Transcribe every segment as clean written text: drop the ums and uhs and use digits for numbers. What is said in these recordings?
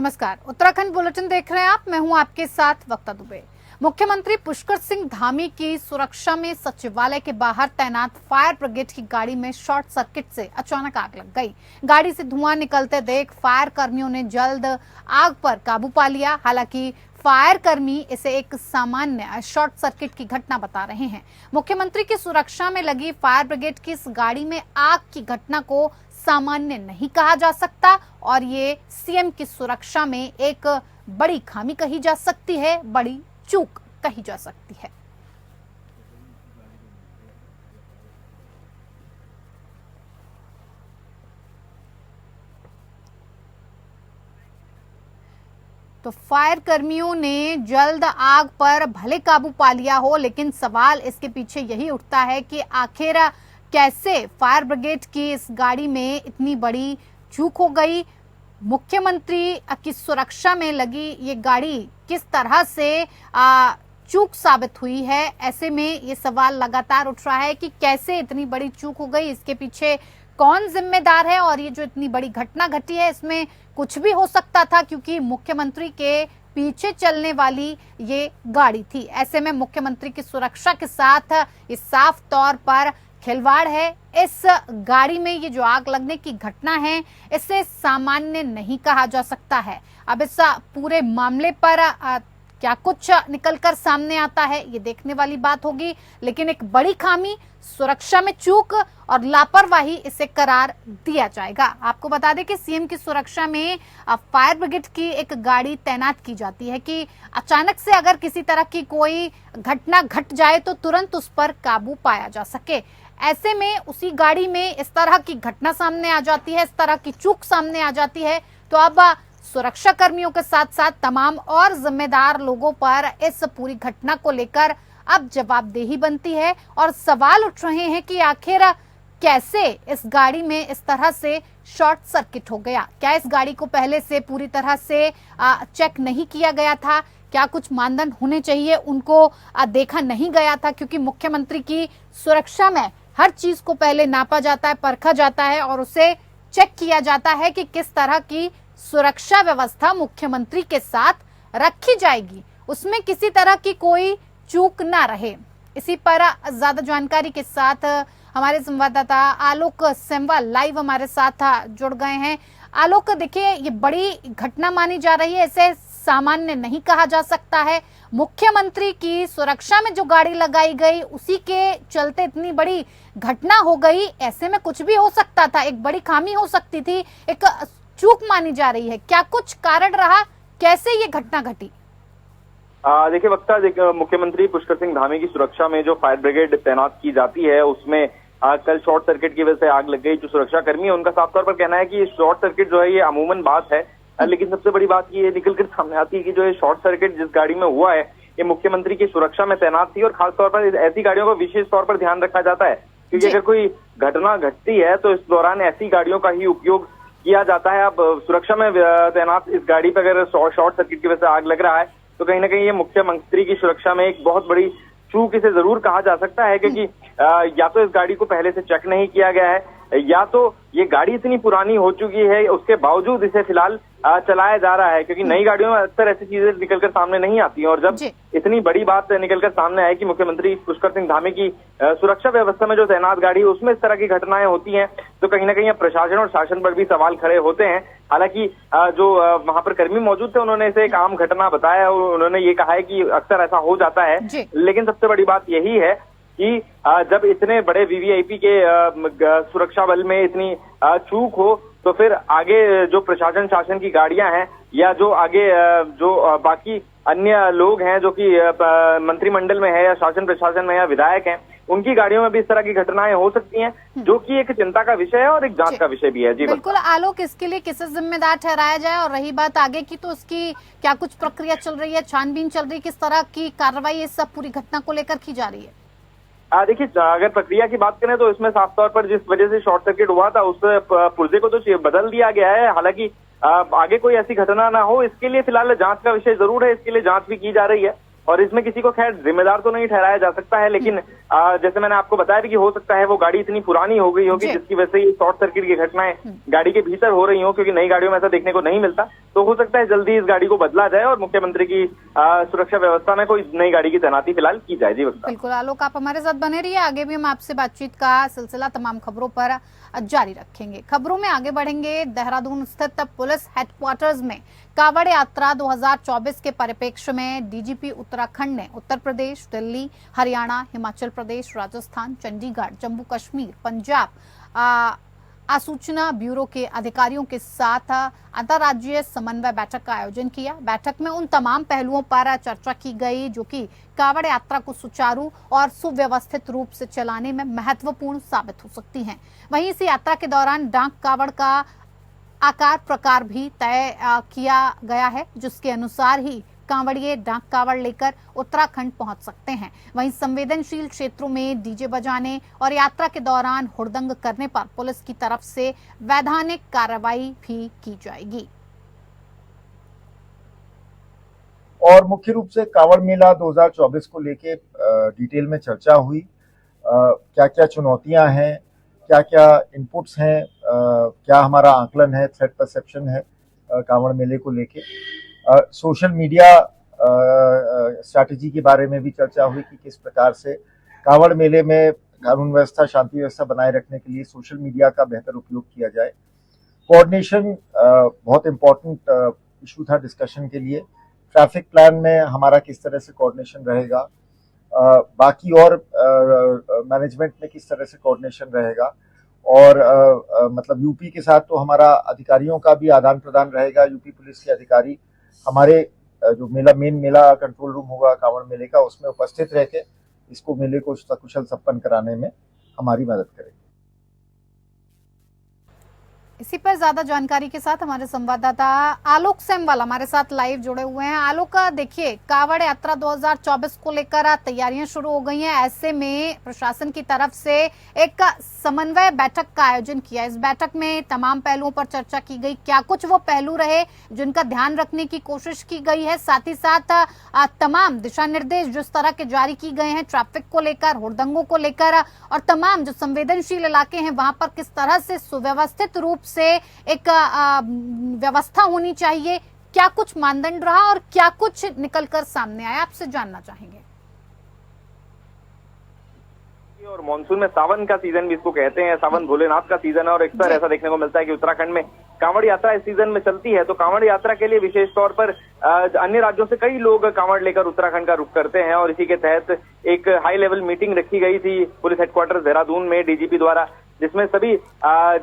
नमस्कार, उत्तराखंड बुलेटिन देख रहे हैं आप। मैं हूं आपके साथ वक्ता दुबे। मुख्यमंत्री पुष्कर सिंह धामी की सुरक्षा में सचिवालय के बाहर तैनात फायर ब्रिगेड की गाड़ी में शॉर्ट सर्किट से अचानक आग लग गई। गाड़ी से धुआं निकलते देख फायर कर्मियों ने जल्द आग पर काबू पा लिया। हालांकि फायर कर्मी इसे एक सामान्य शॉर्ट सर्किट की घटना बता रहे हैं। मुख्यमंत्री की सुरक्षा में लगी फायर ब्रिगेड की इस गाड़ी में आग की घटना को सामान्य नहीं कहा जा सकता और ये सीएम की सुरक्षा में एक बड़ी खामी कही जा सकती है, बड़ी चूक कही जा सकती है। तो फायर कर्मियों ने जल्द आग पर भले काबू पा लिया हो, लेकिन सवाल इसके पीछे यही उठता है कि आखिर कैसे फायर ब्रिगेड की इस गाड़ी में इतनी बड़ी चूक हो गई। मुख्यमंत्री की सुरक्षा में लगी ये गाड़ी किस तरह से चूक साबित हुई है। ऐसे में ये सवाल लगातार उठ रहा है कि कैसे इतनी बड़ी चूक हो गई, इसके पीछे कौन जिम्मेदार है। और ये जो इतनी बड़ी घटना घटी है इसमें कुछ भी हो सकता था, क्योंकि मुख्यमंत्री के पीछे चलने वाली ये गाड़ी थी। ऐसे में मुख्यमंत्री की सुरक्षा के साथ ये साफ तौर पर खिलवाड़ है। इस गाड़ी में ये जो आग लगने की घटना है इसे सामान्य नहीं कहा जा सकता है। अब इस पूरे मामले पर क्या कुछ निकलकर सामने आता है ये देखने वाली बात होगी, लेकिन एक बड़ी खामी, सुरक्षा में चूक और लापरवाही इसे करार दिया जाएगा। आपको बता दें कि सीएम की सुरक्षा में फायर ब्रिगेड की एक गाड़ी तैनात की जाती है कि अचानक से अगर किसी तरह की कोई घटना घट जाए तो तुरंत उस पर काबू पाया जा सके। ऐसे में उसी गाड़ी में इस तरह की घटना सामने आ जाती है, इस तरह की चूक सामने आ जाती है, तो अब सुरक्षा कर्मियों के साथ साथ तमाम और जिम्मेदार लोगों पर इस पूरी घटना को लेकर अब जवाबदेही बनती है। और सवाल उठ रहे हैं कि आखिर कैसे इस गाड़ी में इस तरह से शॉर्ट सर्किट हो गया। क्या इस गाड़ी को पहले से पूरी तरह से चेक नहीं किया गया था? क्या कुछ मानदंड होने चाहिए उनको देखा नहीं गया था? क्योंकि मुख्यमंत्री की सुरक्षा में हर चीज को पहले नापा जाता है, परखा जाता है और उसे चेक किया जाता है कि किस तरह की सुरक्षा व्यवस्था मुख्यमंत्री के साथ रखी जाएगी, उसमें किसी तरह की कोई चूक ना रहे। इसी पर ज्यादा जानकारी के साथ हमारे संवाददाता आलोक सेमवाल लाइव हमारे साथ जुड़ गए हैं। आलोक, देखिए ये बड़ी घटना मानी जा रही है, इसे सामान्य नहीं कहा जा सकता है। मुख्यमंत्री की सुरक्षा में जो गाड़ी लगाई गई उसी के चलते इतनी बड़ी घटना हो गई। ऐसे में कुछ भी हो सकता था, एक बड़ी खामी हो सकती थी, एक चूक मानी जा रही है। क्या कुछ कारण रहा, कैसे ये घटना घटी? देखिए वक्ता, मुख्यमंत्री पुष्कर सिंह धामी की सुरक्षा में जो फायर ब्रिगेड तैनात की जाती है उसमें कल शॉर्ट सर्किट की वजह से आग लग गई। जो सुरक्षा कर्मी है उनका साफ तौर पर कहना है कि शॉर्ट सर्किट जो है ये अमूमन बात है, लेकिन सबसे बड़ी बात ये निकल कर सामने आती है कि जो ये शॉर्ट सर्किट जिस गाड़ी में हुआ है ये मुख्यमंत्री की सुरक्षा में तैनात थी। और खासतौर पर ऐसी गाड़ियों का विशेष तौर पर ध्यान रखा जाता है, क्योंकि अगर कोई घटना घटती है तो इस दौरान ऐसी गाड़ियों का ही उपयोग किया जाता है। अब सुरक्षा में तैनात इस गाड़ी पर अगर शॉर्ट सर्किट की वजह से आग लग रहा है तो कहीं ना कहीं ये मुख्यमंत्री की सुरक्षा में एक बहुत बड़ी चूक इसे जरूर कहा जा सकता है, क्योंकि या तो इस गाड़ी को पहले से चेक नहीं किया गया है, या तो ये गाड़ी इतनी पुरानी हो चुकी है उसके बावजूद इसे फिलहाल चलाया जा रहा है, क्योंकि नई गाड़ियों में अक्सर ऐसी चीजें निकलकर सामने नहीं आती हैं। और जब इतनी बड़ी बात निकलकर सामने आए कि मुख्यमंत्री पुष्कर सिंह धामी की सुरक्षा व्यवस्था में जो तैनात गाड़ी है उसमें इस तरह की घटनाएं होती हैं, तो कहीं ना कहीं प्रशासन और शासन पर भी सवाल खड़े होते हैं। हालांकि जो वहां पर कर्मी मौजूद थे उन्होंने इसे एक आम घटना बताया और उन्होंने ये कहा है कि अक्सर ऐसा हो जाता है। लेकिन सबसे बड़ी बात यही है कि जब इतने बड़े वीवीआईपी के सुरक्षा बल में इतनी चूक हो तो फिर आगे जो प्रशासन शासन की गाड़ियां हैं या जो आगे जो बाकी अन्य लोग हैं जो कि मंत्रिमंडल में है या शासन प्रशासन में या विधायक हैं, उनकी गाड़ियों में भी इस तरह की घटनाएं हो सकती हैं, जो कि एक चिंता का विषय है और एक जांच का विषय भी है। जी बिल्कुल आलोक, इसके लिए किसे जिम्मेदार ठहराया जाए? और रही बात आगे की, तो उसकी क्या कुछ प्रक्रिया चल रही है, छानबीन चल रही है, किस तरह की कार्रवाई इस सब पूरी घटना को लेकर की जा रही है? देखिए, अगर प्रक्रिया की बात करें तो इसमें साफ तौर पर जिस वजह से शॉर्ट सर्किट हुआ था उस पुर्जे को तो बदल दिया गया है। हालांकि आगे कोई ऐसी घटना ना हो इसके लिए फिलहाल जांच का विषय जरूर है, इसके लिए जांच भी की जा रही है और इसमें किसी को खैर जिम्मेदार तो नहीं ठहराया जा सकता है, लेकिन जैसे मैंने आपको बताया भी कि हो सकता है वो गाड़ी इतनी पुरानी हो गई होगी जिसकी वजह से ये शॉर्ट सर्किट की घटनाएं गाड़ी के भीतर हो रही हो, क्योंकि नई गाड़ियों में ऐसा देखने को नहीं मिलता। तो हो सकता है जल्दी इस गाड़ी को बदला जाए और मुख्यमंत्री की सुरक्षा व्यवस्था में कोई नई गाड़ी की तैनाती फिलहाल की जाए। जी बिल्कुल आलोक, आप हमारे साथ बने रहिए, आगे भी हम आपसे बातचीत का सिलसिला तमाम खबरों पर जारी रखेंगे। खबरों में आगे बढ़ेंगे। देहरादून स्थित पुलिस हेडक्वार्टर्स में कांवड़ यात्रा 2024 के परिप्रेक्ष्य में डीजीपी उत्तराखंड ने उत्तर प्रदेश, दिल्ली, हरियाणा, हिमाचल प्रदेश, राजस्थान, चंडीगढ़, जम्मू कश्मीर, पंजाब आसूचना ब्यूरो के अधिकारियों के साथ अंतर्राज्यीय समन्वय बैठक का आयोजन किया। बैठक में उन तमाम पहलुओं पर चर्चा की गई जो कि कांवड़ यात्रा को सुचारू और सुव्यवस्थित रूप से चलाने में महत्वपूर्ण साबित हो सकती हैं। वहीं इस यात्रा के दौरान डाक कांवड़ का आकार प्रकार भी तय किया गया है, जिसके अनुसार ही कांवड़िए डाक कांवड़ लेकर उत्तराखंड पहुंच सकते हैं। वहीं संवेदनशील क्षेत्रों में डीजे बजाने और यात्रा के दौरान हुड़दंग करने पर पुलिस की तरफ से वैधानिक कार्रवाई भी की जाएगी। और मुख्य रूप से कांवड़ मेला 2024 को लेके डिटेल में चर्चा हुई। क्या क्या चुनौतियां हैं, क्या क्या इनपुट्स हैं, क्या हमारा आकलन है, थ्रेट परसेप्शन है कांवड़ मेले को लेके। सोशल मीडिया स्ट्रैटेजी के बारे में भी चर्चा हुई कि किस प्रकार से कांवड़ मेले में कानून व्यवस्था, शांति व्यवस्था बनाए रखने के लिए सोशल मीडिया का बेहतर उपयोग किया जाए। कोऑर्डिनेशन बहुत इम्पोर्टेंट इशू था डिस्कशन के लिए। ट्रैफिक प्लान में हमारा किस तरह से कोऑर्डिनेशन रहेगा, बाकी और मैनेजमेंट में किस तरह से कोऑर्डिनेशन रहेगा, और मतलब यूपी के साथ तो हमारा अधिकारियों का भी आदान प्रदान रहेगा। यूपी पुलिस के अधिकारी हमारे जो मेन मेला कंट्रोल रूम होगा कांवड़ मेले का, उसमें उपस्थित रह के इसको मेले को सकुशल संपन्न कराने में हमारी मदद करेंगे। इसी पर ज्यादा जानकारी के साथ हमारे संवाददाता आलोक सेमवाल हमारे साथ लाइव जुड़े हुए हैं। आलोक, देखिए कांवड़ यात्रा 2024 को लेकर तैयारियां शुरू हो गई हैं। ऐसे में प्रशासन की तरफ से एक समन्वय बैठक का आयोजन किया। इस बैठक में तमाम पहलुओं पर चर्चा की गई। क्या कुछ वो पहलू रहे जिनका ध्यान रखने की कोशिश की गई है? साथ ही साथ तमाम दिशा निर्देश जिस तरह के जारी की गए हैं ट्रैफिक को लेकर, हुड़दंगों को लेकर, और तमाम जो संवेदनशील इलाके हैं वहां पर किस तरह से सुव्यवस्थित रूप से एक व्यवस्था होनी चाहिए, क्या कुछ मानदंड रहा और क्या कुछ निकलकर सामने आया, आपसे जानना चाहेंगे। और मानसून में सावन का सीजन भी इसको कहते हैं, सावन भोलेनाथ का सीजन है, और अक्सर ऐसा देखने को मिलता है कि उत्तराखंड में कांवड़ यात्रा इस सीजन में चलती है। तो कांवड़ यात्रा के लिए विशेष तौर पर अन्य राज्यों से कई लोग कांवड़ लेकर उत्तराखंड का रुख करते हैं, और इसी के तहत एक हाई लेवल मीटिंग रखी गई थी पुलिस हेडक्वार्टर देहरादून में डीजीपी द्वारा, जिसमें सभी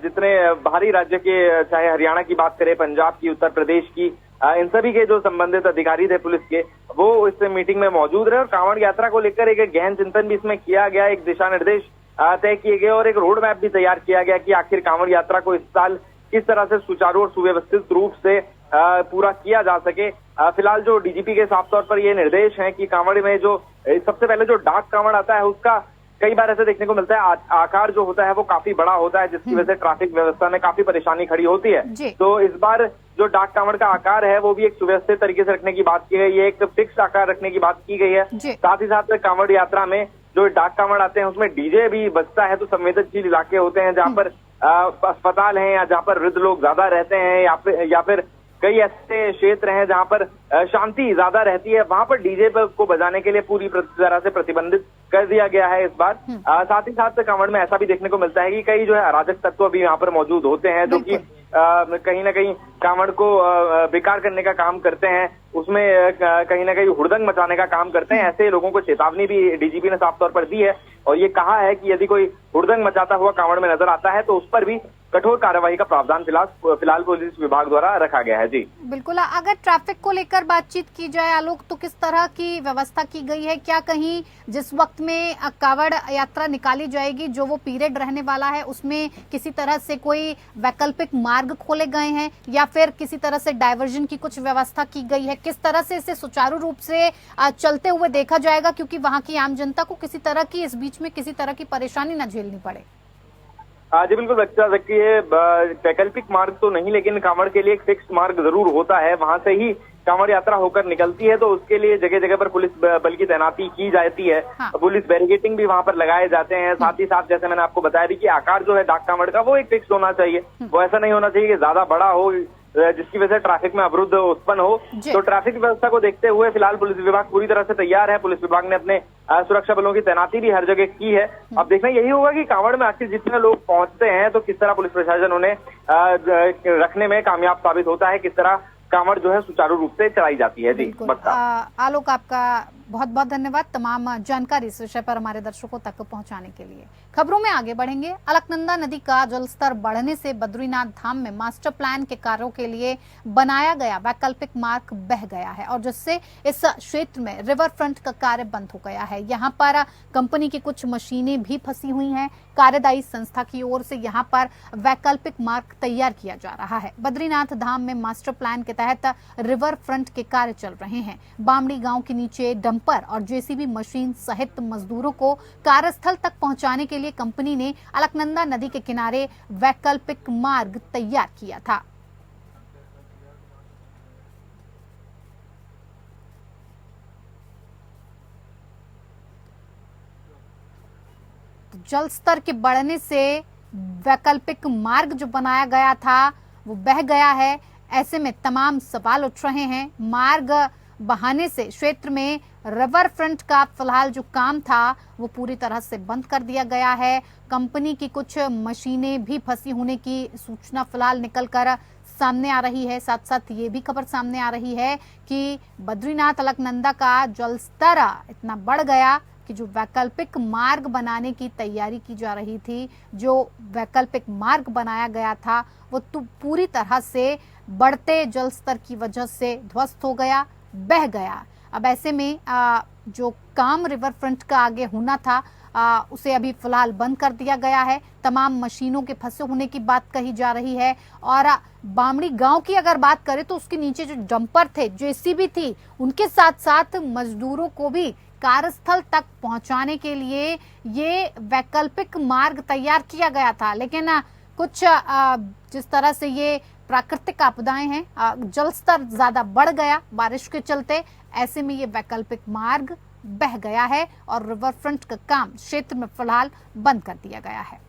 जितने बाहरी राज्य के, चाहे हरियाणा की बात करें, पंजाब की, उत्तर प्रदेश की, इन सभी के जो संबंधित अधिकारी थे पुलिस के, वो इस मीटिंग में मौजूद रहे। और कांवड़ यात्रा को लेकर एक गहन चिंतन भी इसमें किया गया, एक दिशा निर्देश तय किए गए और एक रोड मैप भी तैयार किया गया कि आखिर कांवड़ यात्रा को इस साल किस तरह से सुचारू और सुव्यवस्थित रूप से पूरा किया जा सके। फिलहाल जो डीजीपी के साफ तौर पर ये निर्देश हैं कि कांवड़ में जो सबसे पहले जो डाक कांवड़ आता है उसका कई बार ऐसे देखने को मिलता है आकार जो होता है वो काफी बड़ा होता है, जिसकी वजह से ट्रैफिक व्यवस्था में काफी परेशानी खड़ी होती है। तो इस बार जो डाक कांवड़ का आकार है वो भी एक सुव्यवस्थित तरीके से रखने की बात की गई है, एक फिक्स आकार रखने की बात की गई है। साथ ही साथ कांवड़ यात्रा में जो डाक कांवड़ आते हैं उसमें डीजे भी बजता है। तो संवेदनशील इलाके होते हैं जहाँ पर अस्पताल हैं या जहाँ पर वृद्ध लोग ज्यादा रहते हैं, या फिर कई ऐसे क्षेत्र हैं जहाँ पर शांति ज्यादा रहती है, वहां पर डीजे को बजाने के लिए पूरी तरह से प्रतिबंधित कर दिया गया है इस बार। साथ ही साथ कांवड़ में ऐसा भी देखने को मिलता है कि कई जो है अराजक तत्व भी यहाँ पर मौजूद होते हैं, जो कि कहीं ना कहीं कांवड़ को बेकार करने का काम करते हैं, उसमें कहीं ना कहीं हुड़दंग मचाने का काम करते हैं। ऐसे लोगों को चेतावनी भी डीजीपी ने साफ तौर पर दी है और ये कहा है कि यदि कोई हुड़दंग मचाता हुआ कांवड़ में नजर आता है तो उस पर भी कठोर कार्रवाई का प्रावधान फिलहाल पुलिस विभाग द्वारा रखा गया है। जी बिल्कुल। अगर ट्रैफिक को लेकर बातचीत की जाए आलोक, तो किस तरह की व्यवस्था की गई है? क्या कहीं जिस वक्त में कांवड़ यात्रा निकाली जाएगी, जो वो पीरियड रहने वाला है, उसमें किसी तरह से कोई वैकल्पिक मार्ग खोले गए हैं या फिर किसी तरह से डायवर्जन की कुछ व्यवस्था की गई है? किस तरह से इसे सुचारू रूप से चलते हुए देखा जाएगा, क्योंकि वहां की आम जनता को किसी तरह की इस बीच में किसी तरह की परेशानी न झेलनी पड़े? जी बिल्कुल, वैकल्पिक मार्ग तो नहीं, लेकिन कांवड़ के लिए एक फिक्स मार्ग जरूर होता है। वहां से ही कांवड़ यात्रा होकर निकलती है, तो उसके लिए जगह जगह पर पुलिस बल की तैनाती की जाती है। हाँ। पुलिस बैरिकेटिंग भी वहां पर लगाए जाते हैं। साथ ही साथ जैसे मैंने आपको बताया भी कि आकार जो है डाक कांवड़ का वो एक फिक्स होना चाहिए, वो ऐसा नहीं होना चाहिए कि ज्यादा बड़ा हो जिसकी वजह से ट्रैफिक में अवरुद्ध उत्पन्न हो। तो ट्रैफिक व्यवस्था को देखते हुए फिलहाल पुलिस विभाग पूरी तरह से तैयार है। पुलिस विभाग ने अपने सुरक्षा बलों की तैनाती भी हर जगह की है। अब देखना यही होगा कि कांवड़ में आखिर जितने लोग पहुंचते हैं तो किस तरह पुलिस प्रशासन उन्हें रखने में कामयाब साबित होता है, किस तरह कांवड़ जो है सुचारू रूप से चलाई जाती है। जी आलोक, आपका बहुत बहुत धन्यवाद तमाम जानकारी इस विषय पर हमारे दर्शकों तक पहुंचाने के लिए। खबरों में आगे बढ़ेंगे। अलकनंदा नदी का जलस्तर बढ़ने से बद्रीनाथ धाम में मास्टर प्लान के कार्यों के लिए बनाया गया वैकल्पिक मार्ग बह गया है और जिससे इस क्षेत्र में रिवर फ्रंट का कार्य बंद हो गया है। यहाँ पर कंपनी की कुछ मशीनें भी फंसी हुई हैं। कार्यदायी संस्था की ओर से यहाँ पर वैकल्पिक मार्ग तैयार किया जा रहा है। बद्रीनाथ धाम में मास्टर प्लान के तहत रिवर फ्रंट के कार्य चल रहे हैं। बामड़ी गांव के नीचे डंपर और जेसीबी मशीन सहित मजदूरों को कार्यस्थल तक पहुंचाने के लिए कंपनी ने अलकनंदा नदी के किनारे वैकल्पिक मार्ग तैयार किया था। जल स्तर के बढ़ने से वैकल्पिक मार्ग जो बनाया गया था वो बह गया है। ऐसे में तमाम सवाल उठ रहे हैं। मार्ग बहाने से क्षेत्र में रिवर फ्रंट का फिलहाल जो काम था वो पूरी तरह से बंद कर दिया गया है। कंपनी की कुछ मशीनें भी फंसी होने की सूचना फिलहाल निकलकर सामने आ रही है। साथ साथ ये भी खबर सामने आ रही है कि बद्रीनाथ अलकनंदा का जल स्तर इतना बढ़ गया कि जो वैकल्पिक मार्ग बनाने की तैयारी की जा रही थी, जो वैकल्पिक मार्ग बनाया गया था, वो तो पूरी तरह से बढ़ते जल स्तर की वजह से ध्वस्त हो गया, बह गया। अब ऐसे में जो काम रिवर फ्रंट का आगे होना था उसे अभी फिलहाल बंद कर दिया गया है। तमाम मशीनों के फंसे होने की बात कही जा रही है। और बामड़ी गांव की अगर बात करें तो उसके नीचे जो डंपर थे, जेसीबी थी, उनके साथ साथ मजदूरों को भी कार्यस्थल तक पहुंचाने के लिए ये वैकल्पिक मार्ग तैयार किया गया था। लेकिन कुछ जिस तरह से ये प्राकृतिक आपदाएं हैं, जल स्तर ज्यादा बढ़ गया बारिश के चलते, ऐसे में ये वैकल्पिक मार्ग बह गया है और रिवर फ्रंट का काम क्षेत्र में फिलहाल बंद कर दिया गया है।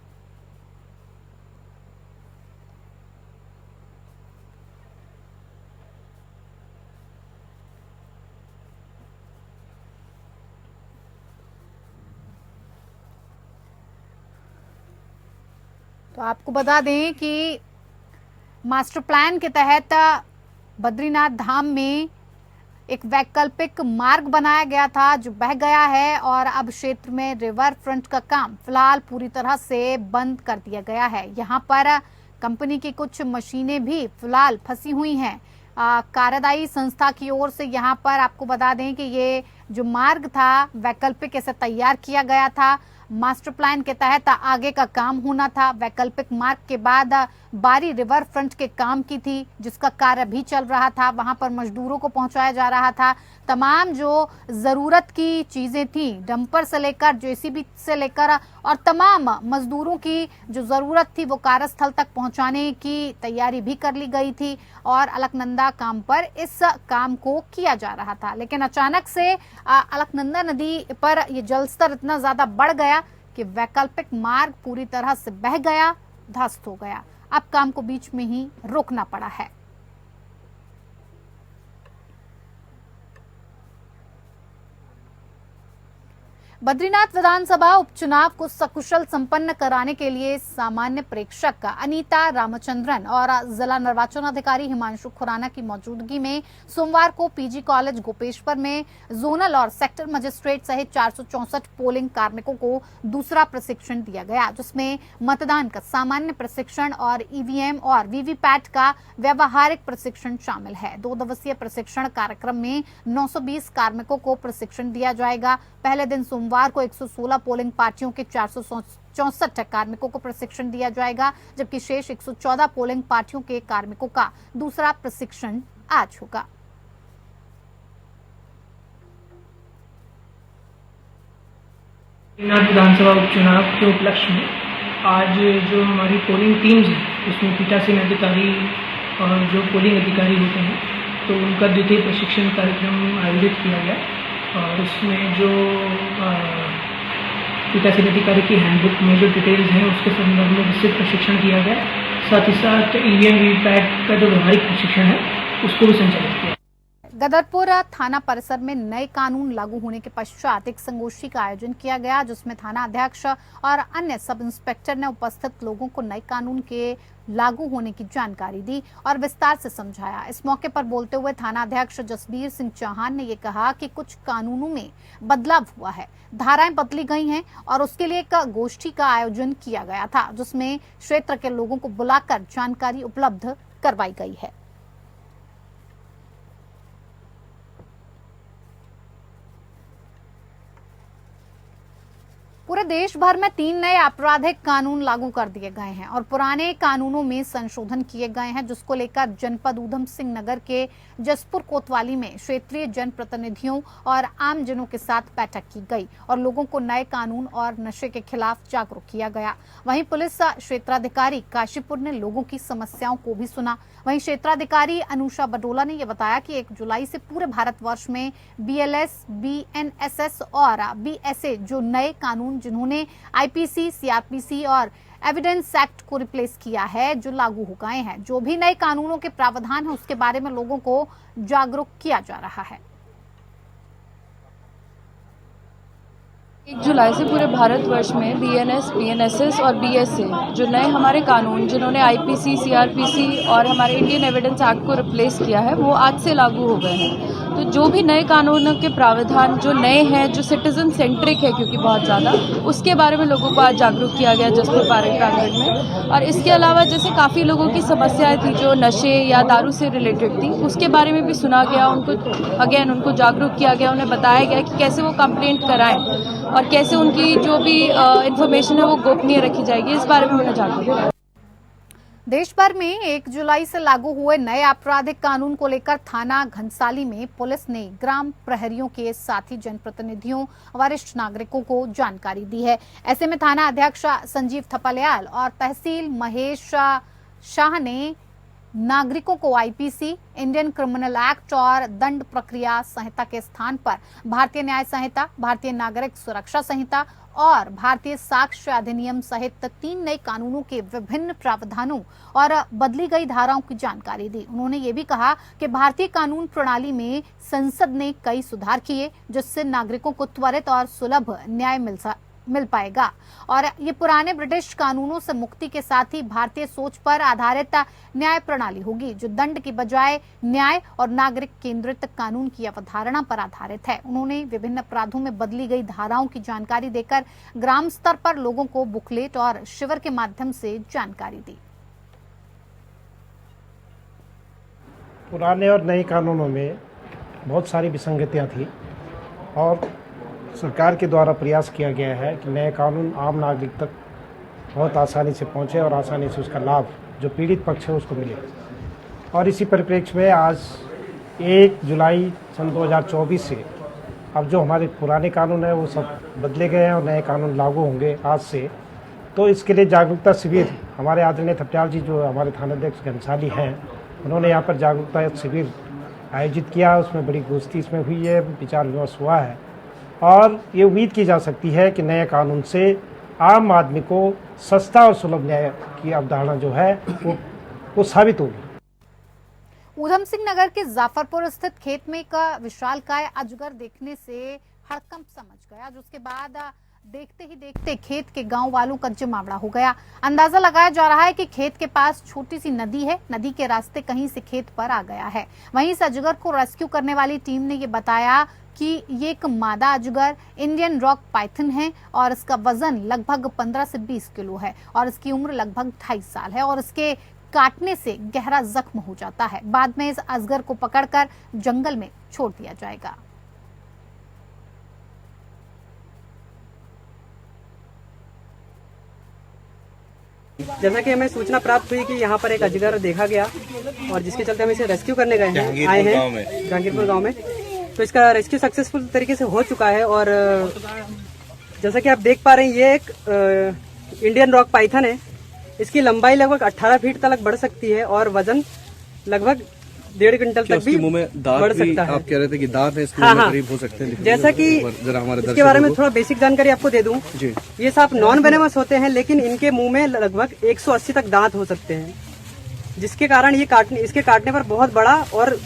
तो आपको बता दें कि मास्टर प्लान के तहत बद्रीनाथ धाम में एक वैकल्पिक मार्ग बनाया गया था जो बह गया है और अब क्षेत्र में रिवर फ्रंट का काम फिलहाल पूरी तरह से बंद कर दिया गया है। यहाँ पर कंपनी की कुछ मशीनें भी फिलहाल फंसी हुई हैं। कार्यदायी संस्था की ओर से यहाँ पर आपको बता दें कि ये जो मार्ग था वैकल्पिक ऐसे तैयार किया गया था। मास्टर प्लान के तहत आगे का काम होना था। वैकल्पिक मार्ग के बाद बारी रिवर फ्रंट के काम की थी जिसका कार्य भी चल रहा था। वहां पर मजदूरों को पहुंचाया जा रहा था। तमाम जो जरूरत की चीजें थी, डंपर से लेकर जेसीबी से लेकर और तमाम मजदूरों की जो जरूरत थी वो कार्यस्थल तक पहुंचाने की तैयारी भी कर ली गई थी और अलकनंदा काम पर इस काम को किया जा रहा था। लेकिन अचानक से अलकनंदा नदी पर यह जलस्तर इतना ज्यादा बढ़ गया कि वैकल्पिक मार्ग पूरी तरह से बह गया, ध्वस्त हो गया। अब काम को बीच में ही रोकना पड़ा है। बद्रीनाथ विधानसभा उपचुनाव को सकुशल संपन्न कराने के लिए सामान्य प्रेक्षक अनीता रामचंद्रन और जिला निर्वाचन अधिकारी हिमांशु खुराना की मौजूदगी में सोमवार को पीजी कॉलेज गोपेश्वर में जोनल और सेक्टर मजिस्ट्रेट सहित 464 पोलिंग कार्मिकों को दूसरा प्रशिक्षण दिया गया, जिसमें मतदान का सामान्य प्रशिक्षण और ईवीएम और वीवीपैट का व्यवहारिक प्रशिक्षण शामिल है। 2 दिवसीय प्रशिक्षण कार्यक्रम में 920 कार्मिकों को प्रशिक्षण दिया जाएगा। पहले दिन सोमवार को 116 पोलिंग पार्टियों के 464 कार्मिकों को प्रशिक्षण दिया जाएगा, जबकि शेष 114 पोलिंग पार्टियों के कार्मिकों का दूसरा प्रशिक्षण आज होगा। विधानसभा उपचुनाव के उपलक्ष्य में आज जो हमारी पोलिंग टीम्स है उसमें पीठासीन अधिकारी और जो पोलिंग अधिकारी होते हैं तो उनका द्वितीय प्रशिक्षण कार्यक्रम आयोजित किया गया और उसमें जो पीठासीन अधिकारी की हैंडबुक में जो डिटेल्स हैं उसके संदर्भ में विस्तृत प्रशिक्षण दिया गया। साथ ही साथ ईवीएम वीवीपैट का जो व्यवहारिक प्रशिक्षण है उसको भी संचालित किया। गदरपुर थाना परिसर में नए कानून लागू होने के पश्चात एक संगोष्ठी का आयोजन किया गया, जिसमें थाना अध्यक्ष और अन्य सब इंस्पेक्टर ने उपस्थित लोगों को नए कानून के लागू होने की जानकारी दी और विस्तार से समझाया। इस मौके पर बोलते हुए थाना अध्यक्ष जसबीर सिंह चौहान ने ये कहा कि कुछ कानूनों में बदलाव हुआ है, धाराएं बदली गई हैं और उसके लिए एक गोष्ठी का आयोजन किया गया था, जिसमें क्षेत्र के लोगों को बुलाकर जानकारी उपलब्ध करवाई गई है। पूरे देश भर में 3 नए आपराधिक कानून लागू कर दिए गए हैं और पुराने कानूनों में संशोधन किए गए हैं, जिसको लेकर जनपद ऊधम सिंह नगर के जसपुर कोतवाली में क्षेत्रीय जनप्रतिनिधियों और आमजनों के साथ बैठक की गई और लोगों को नए कानून और नशे के खिलाफ जागरूक किया गया। वहीं पुलिस क्षेत्राधिकारी काशीपुर ने लोगों की समस्याओं को भी सुना। वहीं क्षेत्राधिकारी अनुषा बडोला ने यह बताया कि 1 जुलाई से पूरे भारतवर्ष में BLS, BNSS और BSA जो नए कानून जिन्होंने IPC, CRPC और एविडेंस एक्ट को रिप्लेस किया है, जो लागू हो गए हैं। जो भी नए कानूनों के प्रावधान है उसके बारे में लोगों को जागरूक किया जा रहा है। 1 जुलाई से पूरे भारतवर्ष में BNS, BNSS और BSA जो नए हमारे कानून जिन्होंने IPC, CRPC और हमारे इंडियन एविडेंस एक्ट को रिप्लेस किया है वो आज से लागू हो गए हैं। तो जो भी नए कानूनों के प्रावधान जो नए हैं, जो सिटीजन सेंट्रिक है क्योंकि बहुत ज़्यादा, उसके बारे में लोगों को आज जागरूक किया गया जसपुर पार्क प्रांगण में। और इसके अलावा जैसे काफ़ी लोगों की समस्याएं थी जो नशे या दारू से रिलेटेड थी, उसके बारे में भी सुना गया, उनको जागरूक किया गया, उन्हें बताया गया कि कैसे वो कंप्लेंट कराएं और कैसे उनकी जो भी इंफॉर्मेशन है वो गोपनीय रखी जाएगी, इस बारे में उन्हें जागरूक किया। देश भर में 1 जुलाई से लागू हुए नए आपराधिक कानून को लेकर थाना घनसाली में पुलिस ने ग्राम प्रहरियों के साथ ही जनप्रतिनिधियों, वरिष्ठ नागरिकों को जानकारी दी है। ऐसे में थाना अध्यक्ष संजीव थपलियाल और तहसील महेश शाह ने नागरिकों को IPC, इंडियन क्रिमिनल एक्ट और दंड प्रक्रिया संहिता के स्थान पर भारतीय न्याय संहिता, भारतीय नागरिक सुरक्षा संहिता और भारतीय साक्ष्य अधिनियम सहित 3 नए कानूनों के विभिन्न प्रावधानों और बदली गई धाराओं की जानकारी दी। उन्होंने ये भी कहा कि भारतीय कानून प्रणाली में संसद ने कई सुधार किए, जिससे नागरिकों को त्वरित और सुलभ न्याय मिल पाएगा और ये पुराने ब्रिटिश कानूनों से मुक्ति के साथ ही भारतीय सोच पर आधारित न्याय प्रणाली होगी, जो दंड की बजाय न्याय और नागरिक केंद्रित कानून की अवधारणा पर आधारित है। उन्होंने विभिन्न अपराधों में बदली गई धाराओं की जानकारी देकर ग्राम स्तर पर लोगों को बुकलेट और शिविर के माध्यम से जानकारी दी। पुराने और नए कानूनों में बहुत सारी विसंगतियां थी और सरकार के द्वारा प्रयास किया गया है कि नए कानून आम नागरिक तक बहुत आसानी से पहुंचे और आसानी से उसका लाभ जो पीड़ित पक्ष है उसको मिले। और इसी परिप्रेक्ष्य में आज 1 जुलाई सन 2024 से अब जो हमारे पुराने कानून है वो सब बदले गए हैं और नए कानून लागू होंगे आज से। तो इसके लिए जागरूकता शिविर हमारे आदरणीय थपलियाल जी जो हमारे थानाध्यक्ष घनसाली हैं, उन्होंने यहाँ पर जागरूकता शिविर आयोजित किया। उसमें बड़ी गोष्ठी इसमें हुई है, विचार विमर्श हुआ है और ये उम्मीद की जा सकती है कि नए कानून से आम आदमी को सस्ता और सुलभ न्याय की अवधारणा जो है वो साबित होगी। ऊधम सिंह नगर के जाफरपुर स्थित खेत में एक विशालकाय अजगर देखने से हड़कंप समझ गया, जिसके बाद देखते ही देखते खेत के गांव वालों का जमावड़ा हो गया। अंदाजा लगाया जा रहा है कि खेत के पास छोटी सी नदी है, नदी के रास्ते कहीं से खेत पर आ गया है। वहीं इस अजगर को रेस्क्यू करने वाली टीम ने ये बताया कि ये एक मादा अजगर इंडियन रॉक पाइथन है और इसका वजन लगभग 15 से 20 किलो है और इसकी उम्र लगभग 2.5 साल है और इसके काटने से गहरा जख्म हो जाता है। बाद में इस अजगर को पकड़कर जंगल में छोड़ दिया जाएगा। जैसा कि हमें सूचना प्राप्त हुई कि यहाँ पर एक अजगर देखा गया और जिसके चलते हम इसे रेस्क्यू करने गए हैं, आए हैं जहांगीरपुर गांव में। तो इसका रेस्क्यू सक्सेसफुल तरीके से हो चुका है और जैसा कि आप देख पा रहे हैं ये एक इंडियन रॉक पाइथन है। इसकी लंबाई लगभग 18 फीट तक बढ़ सकती है और वजन लगभग 1.5 क्विंटल क्या तक भी उसके मुंह में दांत बढ़ भी, सकता है। आप कह रहे थे कि दांत है इसके हाँ, मुंह में हाँ। करीब हो सकते हैं, जैसा कि जरा हमारे इसके बारे में दर्शकों थोड़ा बेसिक जानकारी आपको दे दूं। जी ये सांप नॉन वेनेमस होते हैं, लेकिन इनके मुंह में लगभग 180 तक दांत हो सकते हैं, जिसके कारण इसके काटने पर बहुत बड़ा और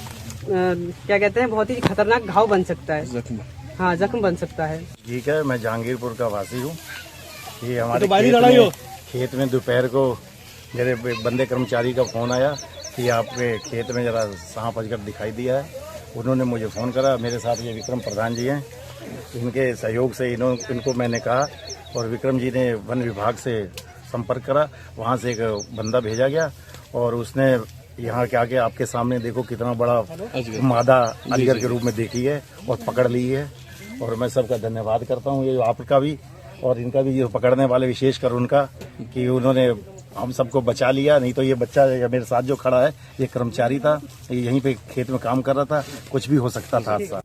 क्या कहते हैं, बहुत ही खतरनाक घाव बन सकता है। जख्म। हाँ, जख्म बन सकता है। ठीक है, मैं जहांगीरपुर का वासी हूँ। ये हमारे तो खेत में दोपहर को मेरे बंदे कर्मचारी का फ़ोन आया कि आपके खेत में ज़रा सांप अजगर दिखाई दिया है। उन्होंने मुझे फ़ोन करा। मेरे साथ ये विक्रम प्रधान जी हैं, इनके सहयोग से इनको मैंने कहा और विक्रम जी ने वन विभाग से संपर्क करा। वहाँ से एक बंदा भेजा गया और उसने यहाँ के आके आपके सामने देखो कितना बड़ा मादा अजगर के रूप में देखी है और पकड़ ली है। और मैं सबका धन्यवाद करता हूँ, ये आपका भी और इनका भी, जो पकड़ने वाले विशेषकर उनका, कि उन्होंने हम सबको बचा लिया। नहीं तो ये बच्चा या मेरे साथ जो खड़ा है ये कर्मचारी था, ये यहीं पे खेत में काम कर रहा था, कुछ भी हो सकता था हादसा।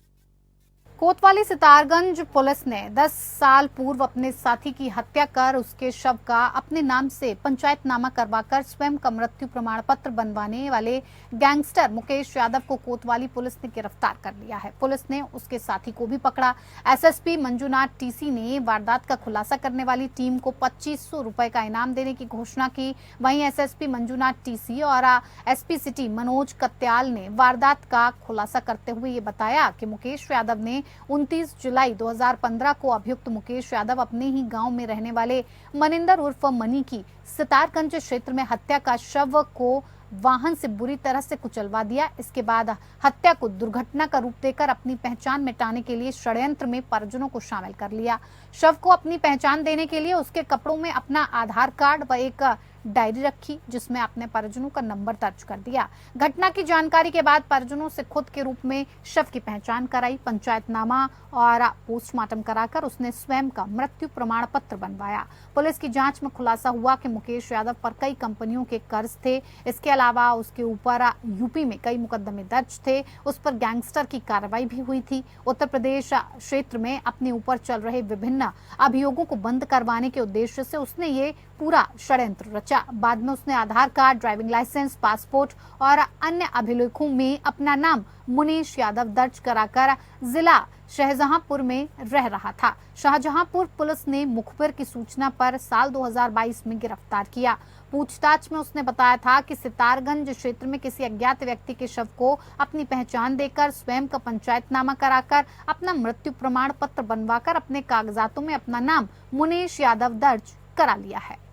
कोतवाली सितारगंज पुलिस ने 10 साल पूर्व अपने साथी की हत्या कर उसके शव का अपने नाम से पंचायतनामा करवाकर स्वयं का मृत्यु प्रमाण पत्र बनवाने वाले गैंगस्टर मुकेश यादव को कोतवाली पुलिस ने गिरफ्तार कर लिया है। पुलिस ने उसके साथी को भी पकड़ा। एसएसपी मंजूनाथ टीसी ने वारदात का खुलासा करने वाली टीम को 2500 रुपए का इनाम देने की घोषणा की। वहीं एसएसपी मंजूनाथ टीसी और एसपी सिटी मनोज कत्याल ने वारदात का खुलासा करते हुए ये बताया कि मुकेश यादव ने 29 जुलाई 2015 को अभियुक्त मुकेश यादव अपने ही गांव में रहने वाले मनिंदर उर्फ मनी की सितारगंज क्षेत्र में हत्या का शव को वाहन से बुरी तरह से कुचलवा दिया। इसके बाद हत्या को दुर्घटना का रूप देकर अपनी पहचान मिटाने के लिए षड्यंत्र में परिजनों को शामिल कर लिया। शव को अपनी पहचान देने के लिए उसके कपड़ों में अपना आधार कार्ड व एक डायरी रखी, जिसमें अपने परिजनों का नंबर दर्ज कर दिया। घटना की जानकारी के बाद परिजनों से खुद के रूप में शव की पहचान कराई, पंचायतनामा और पोस्टमार्टम कराकर उसने स्वयं का मृत्यु प्रमाण पत्र बनवाया। पुलिस की जांच में खुलासा हुआ कि मुकेश यादव पर कई कंपनियों के कर्ज थे। इसके अलावा उसके ऊपर यूपी में कई मुकदमे दर्ज थे। उस पर गैंगस्टर की कार्रवाई भी हुई थी। उत्तर प्रदेश क्षेत्र में अपने ऊपर चल रहे विभिन्न अभियोगों को बंद करवाने के उद्देश्य से उसने ये पूरा षड्यंत्र रचा। बाद में उसने आधार कार्ड, ड्राइविंग लाइसेंस, पासपोर्ट और अन्य अभिलेखों में अपना नाम मुनीश यादव दर्ज कराकर जिला शाहजहांपुर में रह रहा था। शाहजहांपुर पुलिस ने मुखबिर की सूचना पर साल 2022 में गिरफ्तार किया। पूछताछ में उसने बताया था कि सितारगंज क्षेत्र में किसी अज्ञात व्यक्ति के शव को अपनी पहचान देकर स्वयं का पंचायतनामा कराकर अपना मृत्यु प्रमाण पत्र बनवाकर अपने कागजातों में अपना नाम मुनीश यादव दर्ज करा लिया है।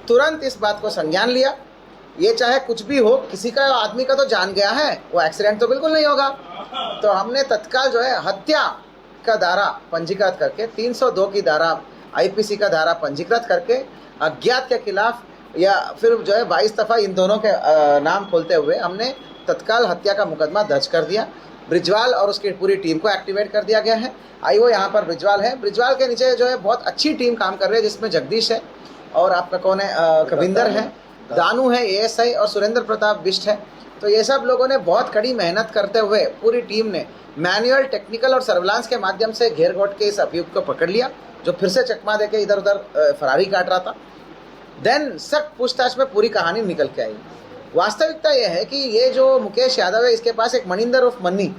तुरंत इस बात को संज्ञान लिया। ये चाहे कुछ भी हो, किसी का आदमी का तो जान गया है, वो एक्सीडेंट तो बिल्कुल नहीं होगा। तो हमने तत्काल जो है हत्या का धारा पंजीकृत करके 302 की धारा आईपीसी का धारा पंजीकृत करके अज्ञात के खिलाफ या फिर जो है 22 दफा इन दोनों के नाम खोलते हुए हमने तत्काल हत्या का मुकदमा दर्ज कर दिया। ब्रिजवाल और उसकी पूरी टीम को एक्टिवेट कर दिया गया है। आईओ यहाँ पर ब्रिजवाल है। ब्रिजवाल के नीचे जो है बहुत अच्छी टीम काम कर रही है, जिसमें जगदीश है और आपका कौन है, कविंदर है, दानू है एएसआई और सुरेंद्र प्रताप बिष्ट है। तो ये सब लोगों ने बहुत कड़ी मेहनत करते हुए पूरी टीम ने मैनुअल, टेक्निकल और सर्विलांस के माध्यम से घेर घोट के इस अभियुक्त को पकड़ लिया, जो फिर से चकमा देके इधर उधर फरारी काट रहा था। देन सख्त पूछताछ में पूरी कहानी निकल के आई। वास्तविकता यह है कि ये जो मुकेश यादव है, इसके पास एक मनिंदर उर्फ मन्नी।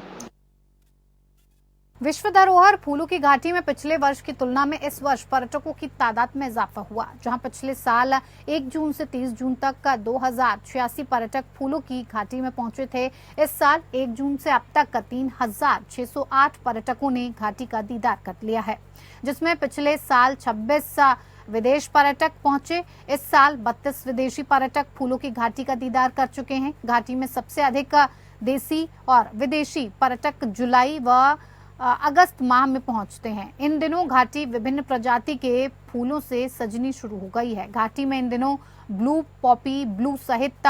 विश्व धरोहर फूलों की घाटी में पिछले वर्ष की तुलना में इस वर्ष पर्यटकों की तादाद में इजाफा हुआ। जहां पिछले साल 1 जून से 30 जून तक का 2086 पर्यटक फूलों की घाटी में पहुंचे थे, इस साल 1 जून से अब तक का 3608 पर्यटकों ने घाटी का दीदार कर लिया है, जिसमें पिछले साल 26 विदेश पर्यटक पहुंचे। इस साल 32 विदेशी पर्यटक फूलों की घाटी का दीदार कर चुके हैं। घाटी में सबसे अधिक देसी और विदेशी पर्यटक जुलाई व अगस्त माह में पहुंचते हैं। इन दिनों घाटी विभिन्न प्रजाति के फूलों से सजनी शुरू हो गई है। घाटी में इन दिनों ब्लू पॉपी, ब्लू सहित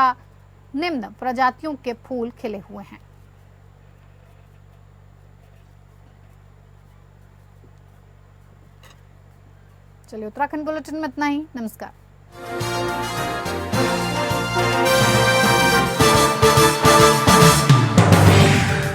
निम्न प्रजातियों के फूल खिले हुए हैं। चलिए, उत्तराखंड बुलेटिन में इतना ही। नमस्कार।